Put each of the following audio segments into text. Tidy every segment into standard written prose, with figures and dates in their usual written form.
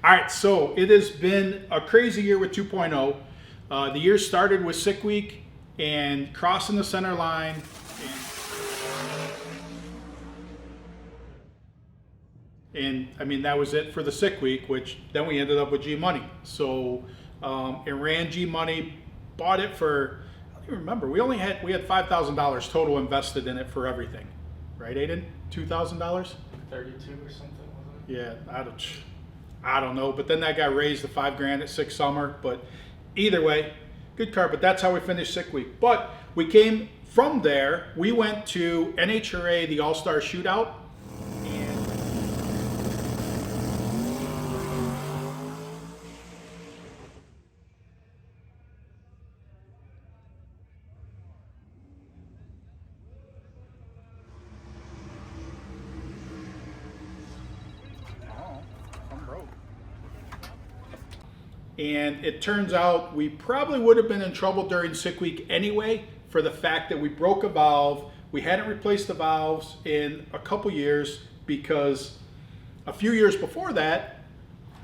All right, so it has been a crazy year with 2.0. The year started with sick week and crossing the center line. And I mean, that was it for the sick week, which then we ended up with G Money. So it ran G Money, bought it for, I don't even remember, we had $5,000 total invested in it for everything. Right, Aiden? $2,000? 32 or something, was it? Yeah, I don't know. But then that got raised to $5,000 at Six Summer. But either way, good card. But that's how we finished sick week. But we came from there. We went to NHRA, the All-Star Shootout. And it turns out we probably would have been in trouble during sick week anyway for the fact that we broke a valve. We hadn't replaced the valves in a couple years because a few years before that,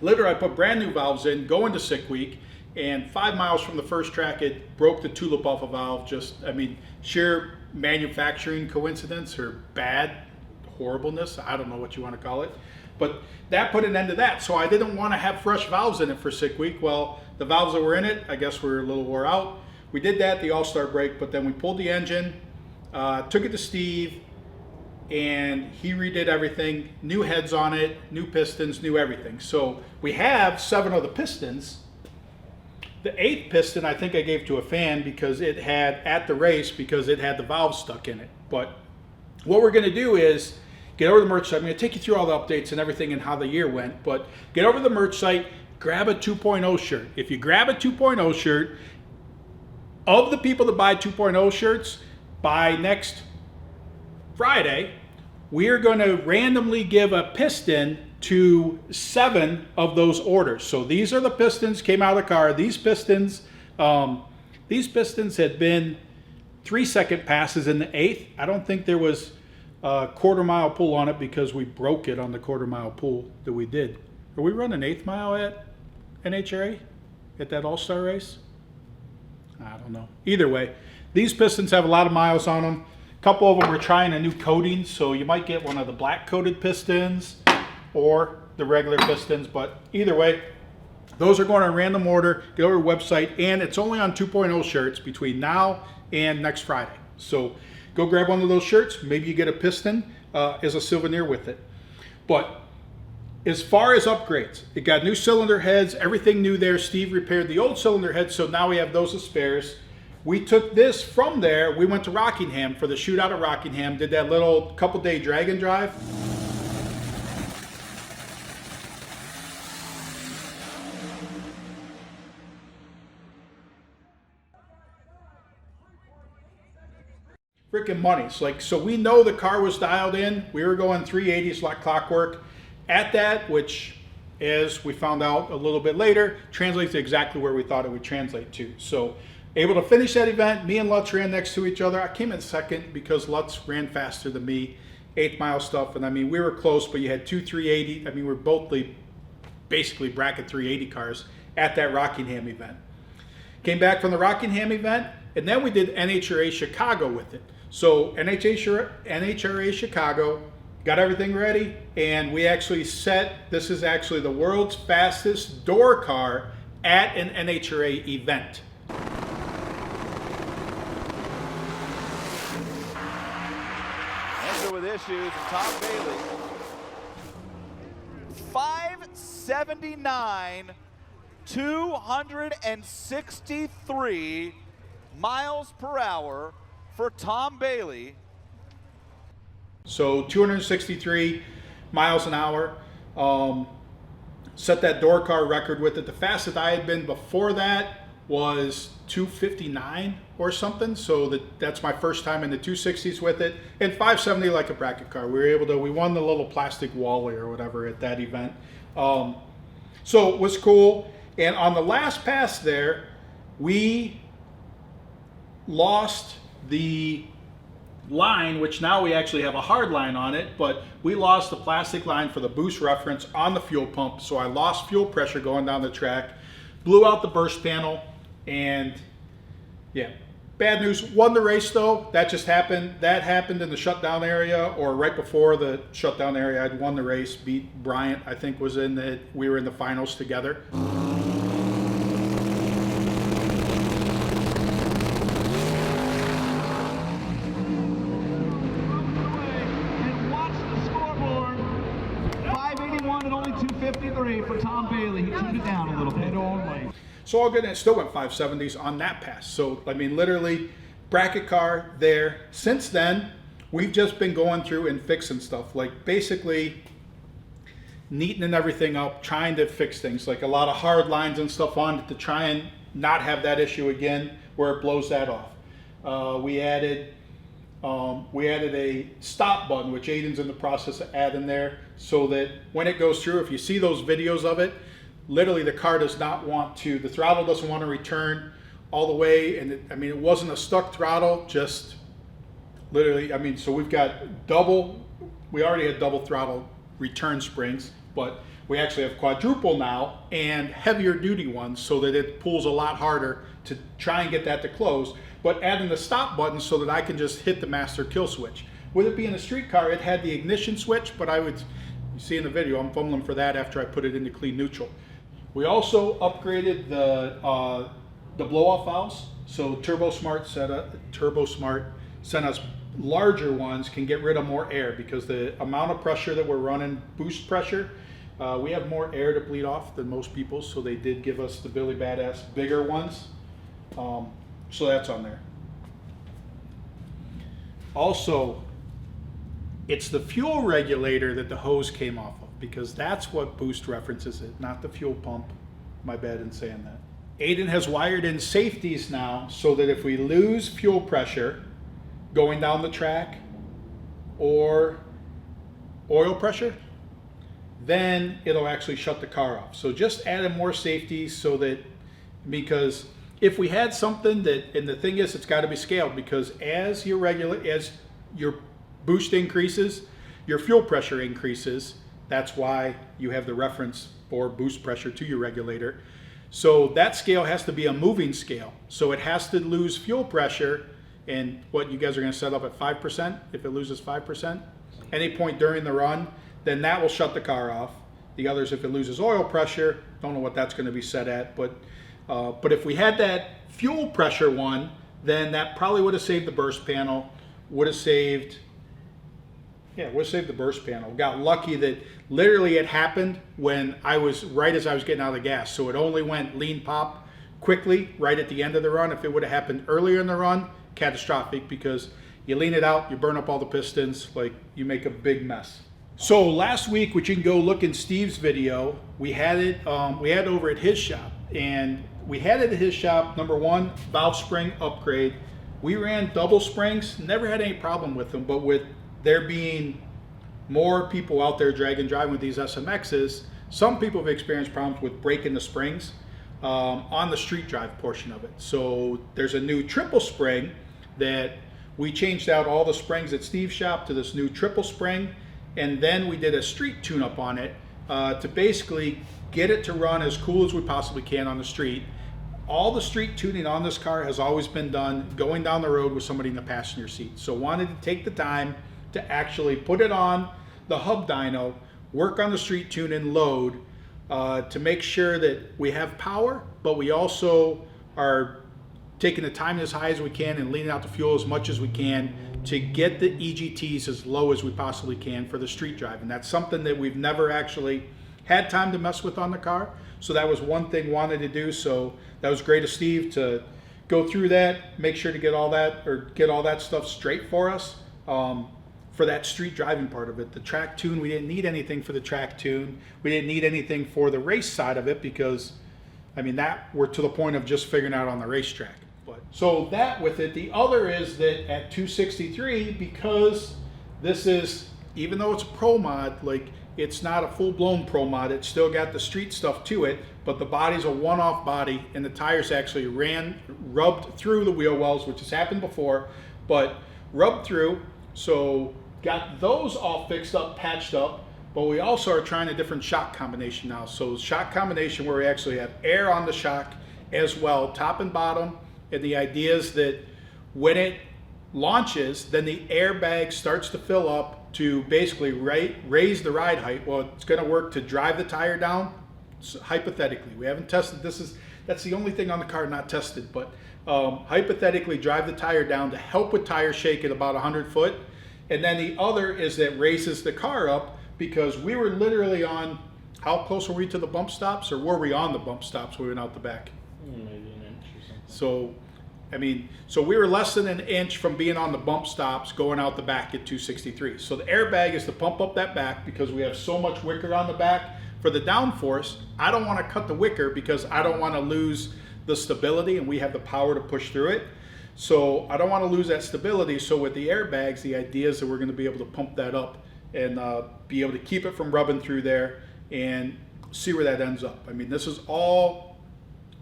literally I put brand new valves in, going to sick week, and 5 miles from the first track, it broke the tulip off a valve. Just, I mean, sheer manufacturing coincidence or bad horribleness. I don't know what you want to call it. But that put an end to that. So I didn't want to have fresh valves in it for sick week. Well, the valves that were in it, I guess were a little wore out. We did that, the All-Star break, but then we pulled the engine, took it to Steve, and he redid everything. New heads on it, new pistons, new everything. So we have 7 of the pistons. The 8th piston I think I gave to a fan because it had, at the race, because it had the valve stuck in it. But what we're going to do is get over to the merch site. I'm going to take you through all the updates and everything and how the year went. But get over to the merch site, grab a 2.0 shirt. If you grab a 2.0 shirt, of the people that buy 2.0 shirts, by next Friday, we are going to randomly give a piston to 7 of those orders. So these are the pistons, came out of the car. These pistons had been 3-second passes in the 8th. I don't think there was a quarter-mile pull on it because we broke it on the quarter-mile pull that we did. Are we running 1/8 mile at NHRA at that All-Star race? I don't know. Either way, these pistons have a lot of miles on them. A couple of them are trying a new coating, so you might get one of the black-coated pistons or the regular pistons. But either way, those are going on a random order. Go to our website, and it's only on 2.0 shirts between now and next Friday. So go grab one of those shirts. Maybe you get a piston as a souvenir with it. But as far as upgrades, it got new cylinder heads, everything new there. Steve repaired the old cylinder heads, so now we have those as spares. We took this from there. We went to Rockingham for the shootout at Rockingham, did that little couple-day drag and drive. Freaking money. So we know the car was dialed in. We were going 380s like clockwork. At that, which, as we found out a little bit later, translates to exactly where we thought it would translate to. So able to finish that event. Me and Lutz ran next to each other. I came in second because Lutz ran faster than me. 8 mile stuff. And I mean, we were close, but you had 2 380. I mean, we're both basically bracket 380 cars at that Rockingham event. Came back from the Rockingham event, and then we did NHRA Chicago with it. So NHRA Chicago, got everything ready, and we actually this is actually the world's fastest door car at an NHRA event. Enter with issues, Tom Bailey. 579, 263 miles per hour for Tom Bailey. So 263 miles an hour. Set that door car record with it. The fastest I had been before that was 259 or something. So that's my first time in the 260s with it. And 570 like a bracket car. We won the little plastic Wally or whatever at that event. So it was cool. And on the last pass there, we lost the line, which now we actually have a hard line on it, but we lost the plastic line for the boost reference on the fuel pump, so I lost fuel pressure going down the track, blew out the burst panel, and yeah, bad news. Won the race though. That just happened. That happened in the shutdown area, or right before the shutdown area. I'd won the race, beat Bryant, I think was in the, we were in the finals together. For Tom Bailey, he tuned it down a little bit. So all good, and it still went 570s on that pass. So, I mean, literally, bracket car there. Since then, we've just been going through and fixing stuff. Like, basically, neatening everything up, trying to fix things. Like, a lot of hard lines and stuff on it to try and not have that issue again where it blows that off. We added a stop button, which Aiden's in the process of adding there, so that when it goes through, if you see those videos of it, literally the car does not want to, the throttle doesn't want to return all the way. And I mean, it wasn't a stuck throttle, just literally, I mean, so we've got double, we already had double throttle return springs, but we actually have quadruple now and heavier duty ones so that it pulls a lot harder to try and get that to close. But adding the stop button so that I can just hit the master kill switch. With it being a street car, it had the ignition switch, but I would, you see in the video, I'm fumbling for that after I put it into clean neutral. We also upgraded the blow-off valves. So TurboSmart sent us larger ones, can get rid of more air because the amount of pressure that we're running, boost pressure, we have more air to bleed off than most people, so they did give us the Billy Badass bigger ones. So that's on there. Also, it's the fuel regulator that the hose came off of, because that's what boost references it, not the fuel pump. My bad in saying that. Aiden has wired in safeties now so that if we lose fuel pressure going down the track or oil pressure, then it'll actually shut the car off. So just adding more safeties so that, because if we had something that, and the thing is, it's got to be scaled, because as your boost increases, your fuel pressure increases. That's why you have the reference for boost pressure to your regulator. So that scale has to be a moving scale. So it has to lose fuel pressure, and what you guys are going to set up at 5%. If it loses 5%, any point during the run, then that will shut the car off. The others, if it loses oil pressure, don't know what that's going to be set at, but if we had that fuel pressure one, then that probably would have saved the burst panel, would have saved the burst panel. Got lucky that literally it happened when I was, right as I was getting out of the gas. So it only went lean pop quickly right at the end of the run. If it would have happened earlier in the run, catastrophic, because you lean it out, you burn up all the pistons, like you make a big mess. So last week, which you can go look in Steve's video, we had it over at his shop, and we had it at his shop. Number one, valve spring upgrade. We ran double springs, never had any problem with them, but with there being more people out there driving with these SMXs, some people have experienced problems with breaking the springs on the street drive portion of it. So there's a new triple spring that we changed out all the springs at Steve's shop to this new triple spring, and then we did a street tune-up on it to basically get it to run as cool as we possibly can on the street. All the street tuning on this car has always been done going down the road with somebody in the passenger seat. So wanted to take the time to actually put it on the hub dyno, work on the street tune and load to make sure that we have power, but we also are taking the time as high as we can and leaning out the fuel as much as we can to get the EGTs as low as we possibly can for the street drive. And that's something that we've never actually had time to mess with on the car. So that was one thing wanted to do. So that was great of Steve to go through that, make sure to get all that stuff straight for us for that street driving part of it. The track tune, we didn't need anything for the track tune. We didn't need anything for the race side of it because, I mean, that we're to the point of just figuring out on the racetrack. But so that with it, the other is that at 263, because this is, even though it's a pro mod, like it's not a full-blown pro mod, it's still got the street stuff to it, but the body's a one-off body and the tires actually rubbed through the wheel wells, which has happened before. But rubbed through. So got those all fixed up, patched up, but we also are trying a different shock combination now. So shock combination where we actually have air on the shock as well, top and bottom. And the idea is that when it launches, then the airbag starts to fill up to basically raise the ride height. Well, it's going to work to drive the tire down. So hypothetically, we haven't tested that's the only thing on the car not tested, but hypothetically drive the tire down to help with tire shake at about 100 foot. And then the other is that raises the car up, because we were literally on, how close were we to the bump stops, or were we on the bump stops when we went out the back? Maybe an inch or something. So, I mean, so we were less than an inch from being on the bump stops going out the back at 263. So the airbag is to pump up that back, because we have so much wicker on the back for the downforce. I don't want to cut the wicker because I don't want to lose the stability, and we have the power to push through it. So I don't want to lose that stability. So with the airbags, the idea is that we're going to be able to pump that up and be able to keep it from rubbing through there and see where that ends up. I mean, this is all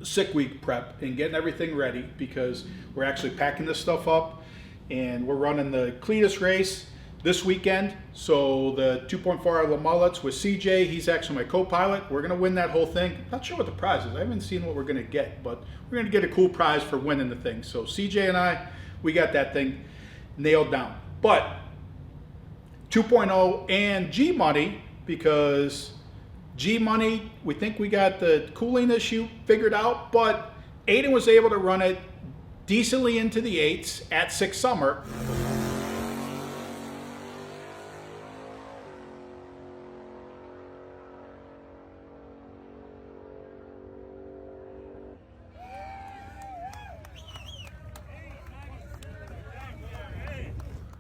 sick week prep and getting everything ready, because we're actually packing this stuff up and we're running the Cletus race this weekend. So the 2.4 hour Le Mullets with CJ, he's actually my co-pilot. We're gonna win that whole thing. Not sure what the prize is. I haven't seen what we're gonna get, but we're gonna get a cool prize for winning the thing. So CJ and I, we got that thing nailed down. But 2.0 and G Money, because G Money, we think we got the cooling issue figured out, but Aiden was able to run it decently into the 8s at 6 Summer.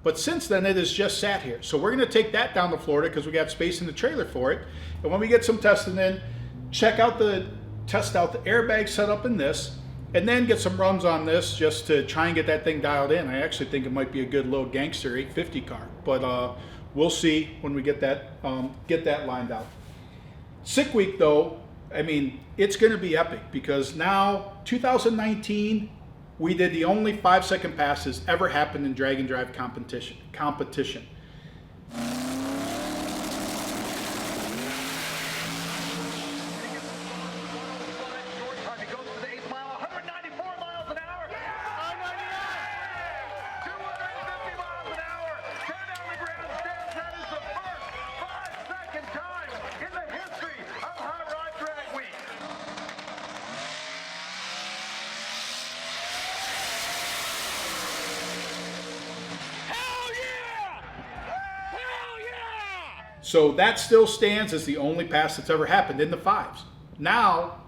But since then, it has just sat here. So we're going to take that down to Florida because we got space in the trailer for it. And when we get some testing in, test out the airbag setup in this, and then get some runs on this just to try and get that thing dialed in. I actually think it might be a good little gangster 850 car, but we'll see when we get that lined out. Sick week though, I mean, it's going to be epic, because now 2019. We did the only 5-second passes ever happened in drag and drive competition. So that still stands as the only pass that's ever happened in the 5s. Now,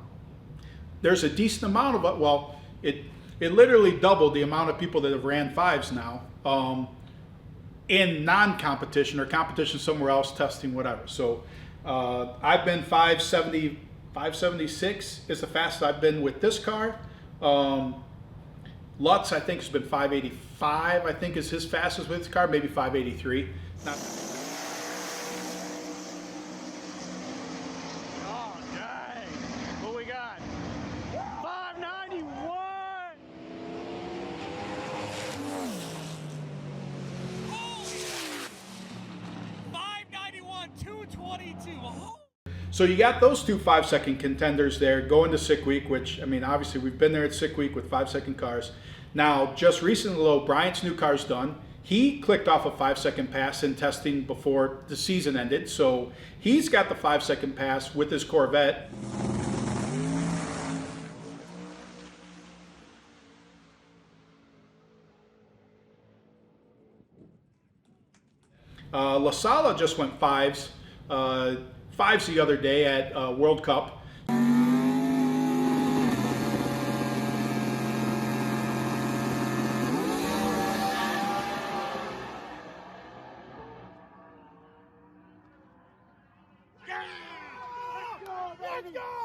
there's a decent amount of it. Well, it literally doubled the amount of people that have ran 5s now in non-competition or competition somewhere else, testing whatever. So I've been 570, 576 is the fastest I've been with this car. Lutz, I think, has been 585, I think is his fastest with his car, maybe 583. Not So you got those two 5-second contenders there going to Sick Week, which, I mean, obviously we've been there at Sick Week with 5-second cars. Now, just recently, though, Bryant's new car's done. He clicked off a 5-second pass in testing before the season ended, so he's got the 5-second pass with his Corvette. La Sala just went 5s. 5s the other day at World Cup.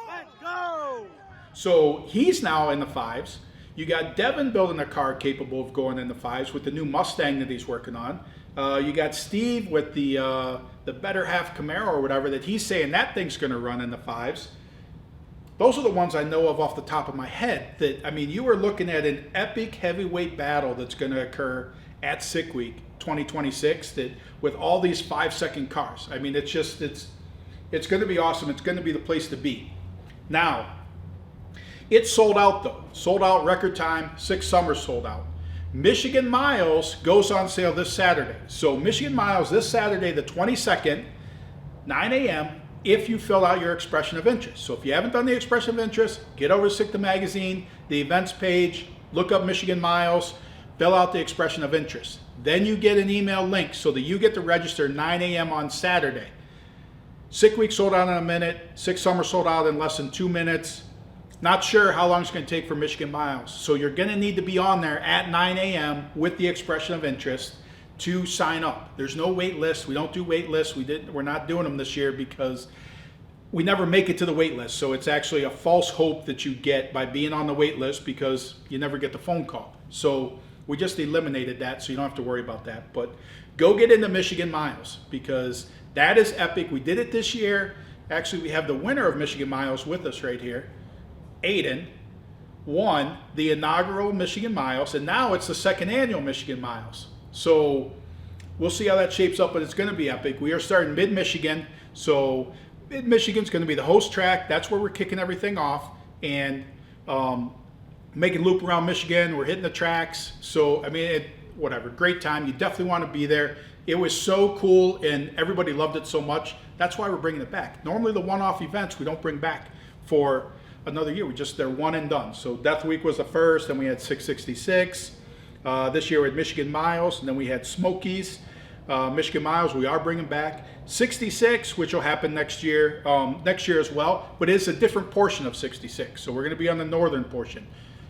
Let's go! So he's now in the 5s. You got Devin building a car capable of going in the 5s with the new Mustang that he's working on. You got Steve with the better half Camaro or whatever that he's saying that thing's going to run in the 5s. Those are the ones I know of off the top of my head. That, I mean, you are looking at an epic heavyweight battle that's going to occur at Sick Week 2026 that with all these 5-second cars. I mean, it's going to be awesome. It's going to be the place to be. Now, it's sold out though. Sold out record time. 6 summers sold out. Michigan Miles goes on sale this Saturday. So Michigan Miles this Saturday, the 22nd, 9 a.m. if you fill out your expression of interest. So if you haven't done the expression of interest, get over to SICTA Magazine, the events page, look up Michigan Miles, fill out the expression of interest. Then you get an email link so that you get to register 9 a.m. on Saturday. Sick Week sold out in a minute. 6 Summer sold out in less than 2 minutes. Not sure how long it's going to take for Michigan Miles. So you're going to need to be on there at 9 a.m. with the expression of interest to sign up. There's no wait list. We don't do wait lists. We're not doing them this year because we never make it to the wait list. So it's actually a false hope that you get by being on the wait list because you never get the phone call. So we just eliminated that so you don't have to worry about that. But go get into Michigan Miles because that is epic. We did it this year. Actually, we have the winner of Michigan Miles with us right here. Aiden won the inaugural Michigan Miles, and now it's the 2nd annual Michigan Miles. So we'll see how that shapes up, but it's going to be epic. We are starting mid-Michigan, so mid-Michigan's going to be the host track. That's where we're kicking everything off and making loop around Michigan. We're hitting the tracks. So, I mean, whatever, great time. You definitely want to be there. It was so cool, and everybody loved it so much. That's why we're bringing it back. Normally, the one-off events we don't bring back for another year. They're one and done. So Death Week was the first, then we had 666. This year we had Michigan Miles, and then we had Smokies. Michigan Miles we are bringing back. 66, which will happen next year as well, but it's a different portion of 66. So we're going to be on the northern portion.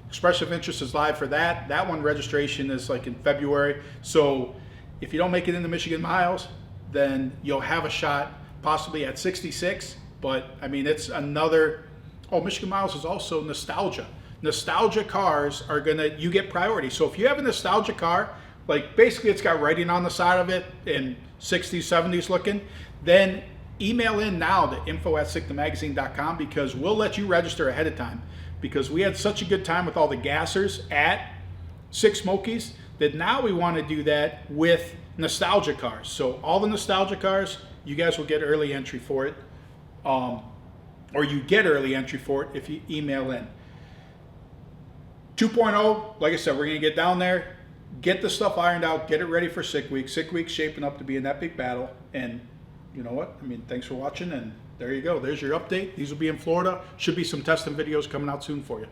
Expression of interest is live for that. That one registration is like in February. So if you don't make it into Michigan Miles, then you'll have a shot possibly at 66. But I mean, it's another. Oh, Michigan Miles is also nostalgia. Nostalgia cars are you get priority. So if you have a nostalgia car, like basically it's got writing on the side of it in 60s, 70s looking, then email in now to info@sictamagazine.com because we'll let you register ahead of time because we had such a good time with all the gassers at Six Smokies that now we want to do that with nostalgia cars. So all the nostalgia cars, you guys will get early entry for it. Or you get early entry for it if you email in. 2.0, like I said, we're going to get down there, get the stuff ironed out, get it ready for Sick Week. Sick Week's shaping up to be an epic battle. And you know what? I mean, thanks for watching. And there you go. There's your update. These will be in Florida. Should be some testing videos coming out soon for you.